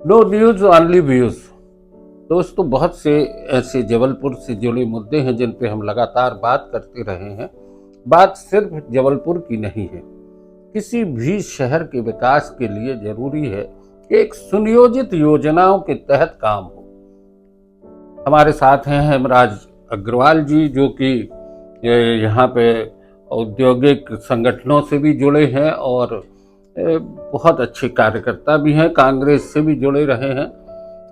No news only views. दोस्तों, बहुत से ऐसे जबलपुर से जुड़े मुद्दे हैं जिन पे हम लगातार बात करते रहे हैं। बात सिर्फ जबलपुर की नहीं है। किसी भी शहर के विकास के लिए जरूरी है कि एक सुनियोजित योजनाओं के तहत काम हो। हमारे साथ हैं हेमराज अग्रवाल जी, जो कि यहाँ पे औद्योगिक संगठनों से भी जुड़े हैं और बहुत अच्छे कार्यकर्ता भी हैं, कांग्रेस से भी जुड़े रहे हैं।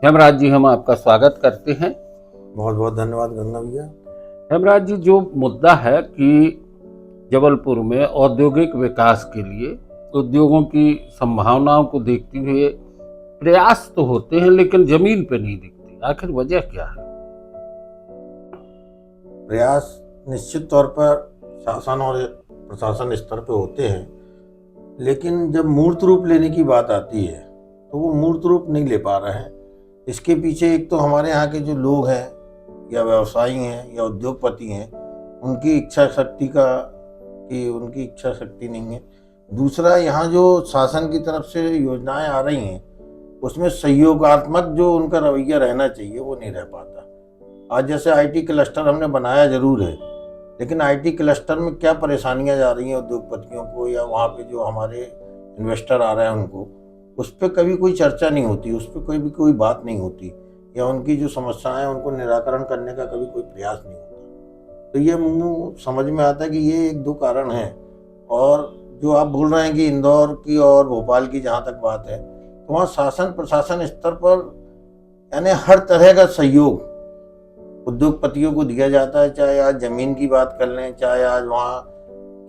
हेमराज जी, हम आपका स्वागत करते हैं। बहुत बहुत धन्यवाद गंगा भैया। हेमराज जी, जो मुद्दा है कि जबलपुर में औद्योगिक विकास के लिए उद्योगों की संभावनाओं को देखते हुए प्रयास तो होते हैं लेकिन जमीन पे नहीं दिखती, आखिर वजह क्या है? प्रयास निश्चित तौर पर शासन और प्रशासन स्तर पे होते हैं, लेकिन जब मूर्त रूप लेने की बात आती है तो वो मूर्त रूप नहीं ले पा रहे हैं। इसके पीछे एक तो हमारे यहाँ के जो लोग हैं या व्यवसायी हैं या उद्योगपति हैं, उनकी इच्छा शक्ति नहीं है। दूसरा, यहाँ जो शासन की तरफ से योजनाएं आ रही हैं उसमें सहयोगात्मक जो उनका रवैया रहना चाहिए वो नहीं रह पाता। आज जैसे आईटी क्लस्टर हमने बनाया जरूर है, लेकिन आईटी क्लस्टर में क्या परेशानियां जा रही हैं उद्योगपतियों को या वहाँ पे जो हमारे इन्वेस्टर आ रहे हैं उनको, उस पर कभी कोई चर्चा नहीं होती, उस पर कोई बात नहीं होती, या उनकी जो समस्याएं हैं उनको निराकरण करने का कभी कोई प्रयास नहीं होता। तो ये समझ में आता है कि ये एक दो कारण हैं। और जो आप बोल रहे हैं कि इंदौर की और भोपाल की जहाँ तक बात है, तो वहाँ शासन प्रशासन स्तर पर यानी हर तरह का सहयोग उद्योगपतियों को दिया जाता है। चाहे आज जमीन की बात कर लें, चाहे आज वहाँ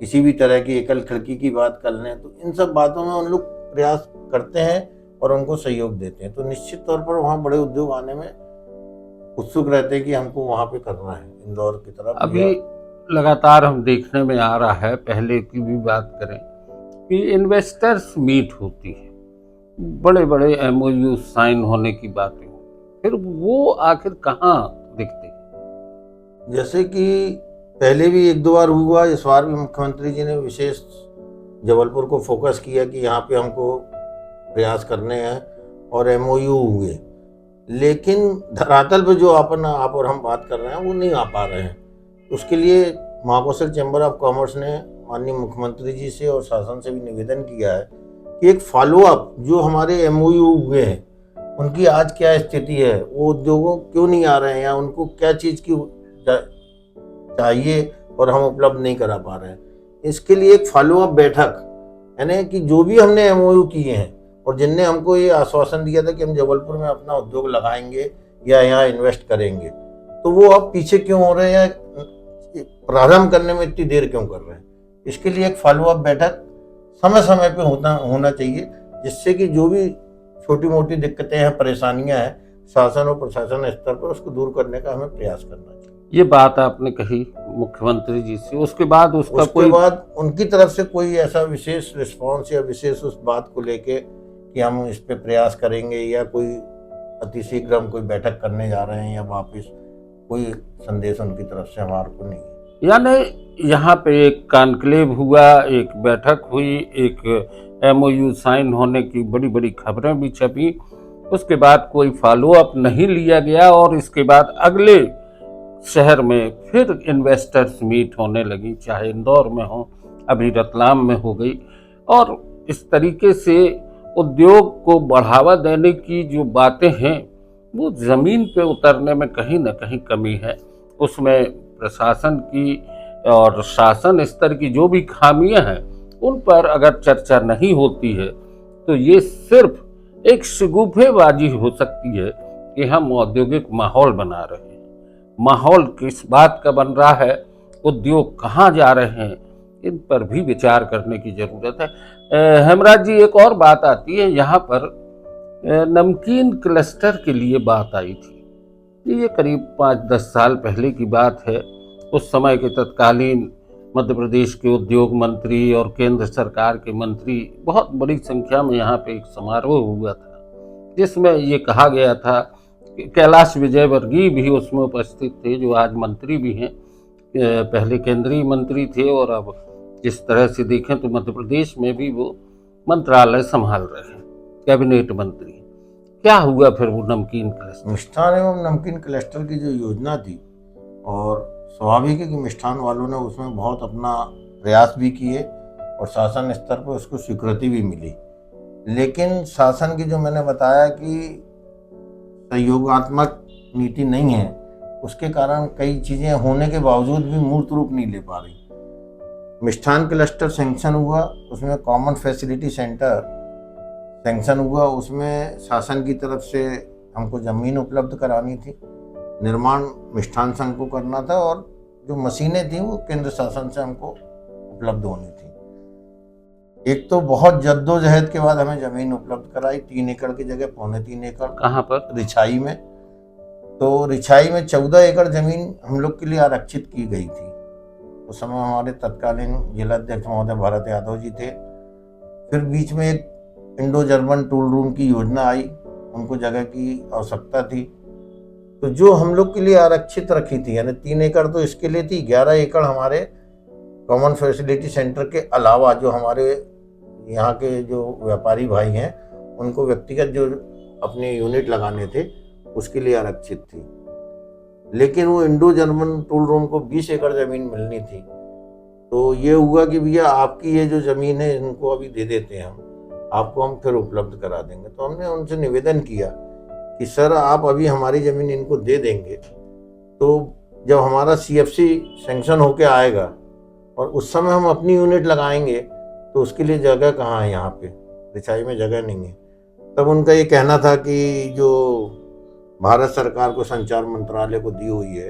किसी भी तरह की एकल खिड़की की बात कर लें, तो इन सब बातों में उन लोग प्रयास करते हैं और उनको सहयोग देते हैं। तो निश्चित तौर पर वहाँ बड़े उद्योग आने में उत्सुक रहते हैं कि हमको वहाँ पे करना है, इंदौर की तरफ। अभी लगातार हम देखने में आ रहा है, पहले की भी बात करें कि इन्वेस्टर्स मीट होती है, बड़े बड़े एमओयू साइन होने की बातें होती, फिर वो आखिर कहाँ दिखते हैं? जैसे कि पहले भी एक दो बार हुआ, इस बार भी मुख्यमंत्री जी ने विशेष जबलपुर को फोकस किया कि यहाँ पे हमको प्रयास करने हैं और एमओयू हुए, लेकिन धरातल पे जो आप और हम बात कर रहे हैं वो नहीं आ पा रहे हैं। उसके लिए महाकौशल चैम्बर ऑफ कॉमर्स ने माननीय मुख्यमंत्री जी से और शासन से भी निवेदन किया है कि एक फॉलोअप जो हमारे एमओयू हुए हैं उनकी आज क्या स्थिति है, वो उद्योगों क्यों नहीं आ रहे हैं या उनको क्या चीज़ की चाहिए और हम उपलब्ध नहीं करा पा रहे हैं। इसके लिए एक फॉलोअप बैठक, यानी कि जो भी हमने एमओयू किए हैं और जिनने हमको ये आश्वासन दिया था कि हम जबलपुर में अपना उद्योग लगाएंगे या यहाँ इन्वेस्ट करेंगे, तो वो अब पीछे क्यों हो रहे हैं, प्रारंभ करने में इतनी देर क्यों कर रहे हैं। इसके लिए एक फॉलोअप बैठक समय समय पे होना चाहिए, जिससे कि जो भी छोटी मोटी दिक्कतें हैं, परेशानियां हैं, शासन और प्रशासन स्तर पर उसको दूर करने का हमें प्रयास करना चाहिए। ये बात आपने कही मुख्यमंत्री जी से, उसके बाद उनकी तरफ से कोई ऐसा विशेष रिस्पांस या विशेष उस बात को लेके कि हम इस पे प्रयास करेंगे या कोई अतिशीघ्र हम कोई बैठक करने जा रहे हैं या वापस, कोई संदेश उनकी तरफ से हमारे को नहीं है। यानी यहाँ पे एक कॉन्क्लेव हुआ, एक बैठक हुई, एक एमओयू साइन होने की बड़ी बड़ी खबरें भी छपी, उसके बाद कोई फॉलोअप नहीं लिया गया और इसके बाद अगले शहर में फिर इन्वेस्टर्स मीट होने लगी, चाहे इंदौर में हो, अभी रतलाम में हो गई। और इस तरीके से उद्योग को बढ़ावा देने की जो बातें हैं वो ज़मीन पे उतरने में कहीं ना कहीं कमी है। उसमें प्रशासन की और शासन स्तर की जो भी खामियां हैं उन पर अगर चर्चा नहीं होती है तो ये सिर्फ एक शगुफेबाजी हो सकती है कि हम औद्योगिक माहौल बना रहे हैं। माहौल किस बात का बन रहा है, उद्योग कहाँ जा रहे हैं, इन पर भी विचार करने की जरूरत है। हेमराज जी, एक और बात आती है, यहाँ पर नमकीन क्लस्टर के लिए बात आई थी। ये करीब 5-10 साल पहले की बात है। उस समय के तत्कालीन मध्य प्रदेश के उद्योग मंत्री और केंद्र सरकार के मंत्री, बहुत बड़ी संख्या में यहाँ पे एक समारोह हुआ था जिसमें ये कहा गया था कि कैलाश विजयवर्गीय भी उसमें उपस्थित थे, जो आज मंत्री भी हैं, पहले केंद्रीय मंत्री थे और अब जिस तरह से देखें तो मध्य प्रदेश में भी वो मंत्रालय संभाल रहे हैं, कैबिनेट मंत्री। क्या हुआ फिर वो नमकीन क्लस्टर? मिष्ठान एवं नमकीन क्लस्टर की जो योजना थी, और स्वाभाविक है कि मिष्ठान वालों ने उसमें बहुत अपना प्रयास भी किए और शासन स्तर पर उसको स्वीकृति भी मिली। लेकिन शासन की जो मैंने बताया कि सहयोगात्मक नीति नहीं है, उसके कारण कई चीज़ें होने के बावजूद भी मूर्त रूप नहीं ले पा रही। मिष्ठान क्लस्टर सैंक्शन हुआ, उसमें कॉमन फैसिलिटी सेंटर सैंक्शन हुआ, उसमें शासन की तरफ से हमको ज़मीन उपलब्ध करानी थी, निर्माण मिष्ठान संघ को करना था, और जो मशीनें थी वो केंद्र शासन से हमको उपलब्ध होनी थी। एक तो बहुत जद्दोजहद के बाद हमें ज़मीन उपलब्ध कराई, 3 एकड़ की जगह 3.25 एकड़। कहाँ पर? रिछाई में। तो रिछाई में 14 एकड़ ज़मीन हम लोग के लिए आरक्षित की गई थी। उस समय हमारे तत्कालीन जिलाध्यक्ष महोदय भरत यादव जी थे। फिर बीच में एक इंडो जर्मन टूल रूम की योजना आई, उनको जगह की आवश्यकता थी, तो जो हम लोग के लिए आरक्षित रखी थी, यानी 3 एकड़ तो इसके लिए थी, 11 एकड़ हमारे कॉमन फैसिलिटी सेंटर के अलावा जो हमारे यहाँ के जो व्यापारी भाई हैं उनको व्यक्तिगत जो अपने यूनिट लगाने थे उसके लिए आरक्षित थी। लेकिन वो इंडो जर्मन टूल रूम को 20 एकड़ ज़मीन मिलनी थी। तो ये हुआ कि भैया आपकी ये जो ज़मीन है इनको अभी दे देते हैं, हम आपको हम फिर उपलब्ध करा देंगे। तो हमने उनसे निवेदन किया कि सर आप अभी हमारी ज़मीन इनको दे देंगे, तो जब हमारा CFC सैंक्शन होके आएगा और उस समय हम अपनी यूनिट लगाएंगे तो उसके लिए जगह कहाँ है, यहाँ पे रिछाई में जगह नहीं है। तब उनका ये कहना था कि जो भारत सरकार को संचार मंत्रालय को दी हुई है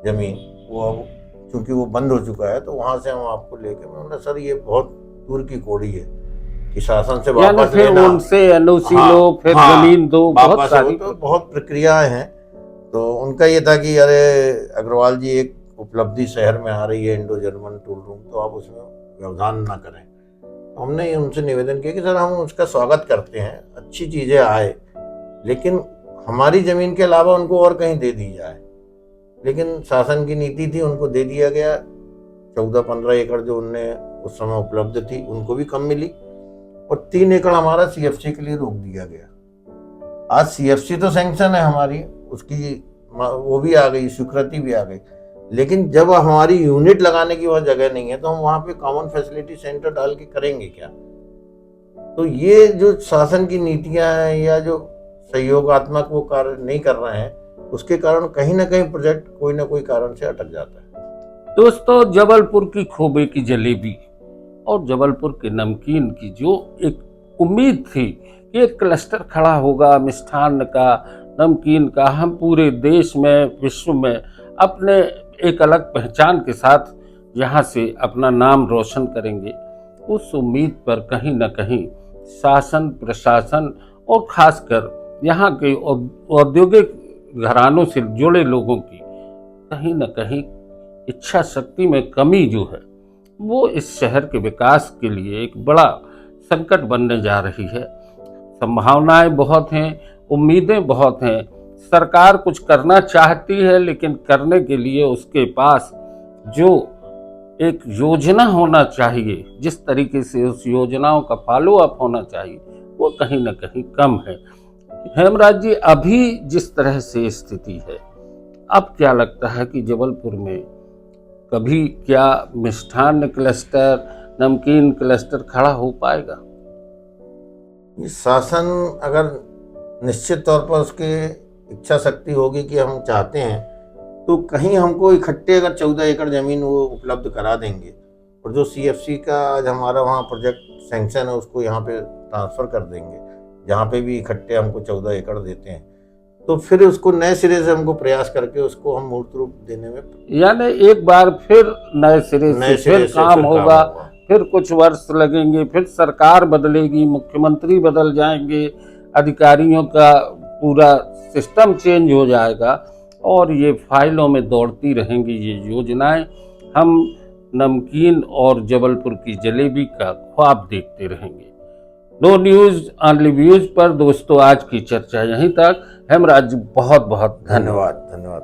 ज़मीन, वो अब चूँकि वो बंद हो चुका है तो वहाँ से हम आपको लेके, मैं बोला सर ये बहुत दूर की कौड़ी है कि शासन से वापस लेना, उनसे NOC लो, फिर जमीन दो, बहुत सारी तो बहुत प्रक्रियाएं हैं। तो उनका ये था कि अरे अग्रवाल जी एक उपलब्धि शहर में आ रही है इंडो जर्मन टूल रूम, तो आप उसमें व्यवधान ना करें। हमने उनसे निवेदन किया कि सर हम उसका स्वागत करते हैं, अच्छी चीज़ें आए, लेकिन हमारी ज़मीन के अलावा उनको और कहीं दे दी जाए। लेकिन शासन की नीति थी, उनको दे दिया गया। 14-15 एकड़ जो उनने उस समय उपलब्ध थी उनको भी कम मिली, और 3 एकड़ हमारा CFC के लिए रोक दिया गया। आज CFC तो सैंक्शन है हमारी, उसकी वो भी आ गई, स्वीकृति भी आ गई, लेकिन जब हमारी यूनिट लगाने की वहाँ जगह नहीं है तो हम वहाँ पे कॉमन फैसिलिटी सेंटर डाल के करेंगे क्या? तो ये जो शासन की नीतियाँ हैं या जो सहयोगात्मक वो कार्य नहीं कर रहे हैं, उसके कारण कहीं ना कहीं प्रोजेक्ट कोई ना कोई कारण से अटक जाता है। दोस्तों, जबलपुर की खोबे की जलेबी और जबलपुर के नमकीन की जो एक उम्मीद थी कि एक क्लस्टर खड़ा होगा मिष्ठान का, नमकीन का, हम पूरे देश में, विश्व में अपने एक अलग पहचान के साथ यहाँ से अपना नाम रोशन करेंगे, उस उम्मीद पर कहीं न कहीं शासन, प्रशासन और खासकर यहाँ के औद्योगिक घरानों से जुड़े लोगों की कहीं न कहीं इच्छा शक्ति में कमी जो है वो इस शहर के विकास के लिए एक बड़ा संकट बनने जा रही है। संभावनाएं बहुत हैं, उम्मीदें बहुत हैं, सरकार कुछ करना चाहती है, लेकिन करने के लिए उसके पास जो एक योजना होना चाहिए, जिस तरीके से उस योजनाओं का फॉलो अप होना चाहिए, वो कहीं न कहीं कम है। हेमराज जी, अभी जिस तरह से स्थिति है, अब क्या लगता है कि जबलपुर में कभी क्या मिष्ठान क्लस्टर, नमकीन क्लस्टर खड़ा हो पाएगा? शासन अगर निश्चित तौर पर उसके इच्छा शक्ति होगी कि हम चाहते हैं, तो कहीं हमको इकट्ठे अगर 14 एकड़ ज़मीन वो उपलब्ध करा देंगे, और जो CFC का आज हमारा वहाँ प्रोजेक्ट सैंक्शन है उसको यहाँ पे ट्रांसफ़र कर देंगे, जहाँ पे भी इकट्ठे हमको 14 एकड़ देते हैं, तो फिर उसको नए सिरे से हमको प्रयास करके उसको हम मूर्त रूप देने में, यानी एक बार फिर नए सिरे से फिर काम होगा, फिर कुछ वर्ष लगेंगे, फिर सरकार बदलेगी, मुख्यमंत्री बदल जाएंगे, अधिकारियों का पूरा सिस्टम चेंज हो जाएगा और ये फाइलों में दौड़ती रहेंगी ये योजनाएं। हम नमकीन और जबलपुर की जलेबी का ख्वाब देखते रहेंगे। नो न्यूज़ ऑनली व्यूज़ पर दोस्तों आज की चर्चा यहीं तक। हेमराज, बहुत बहुत धन्यवाद। धन्यवाद।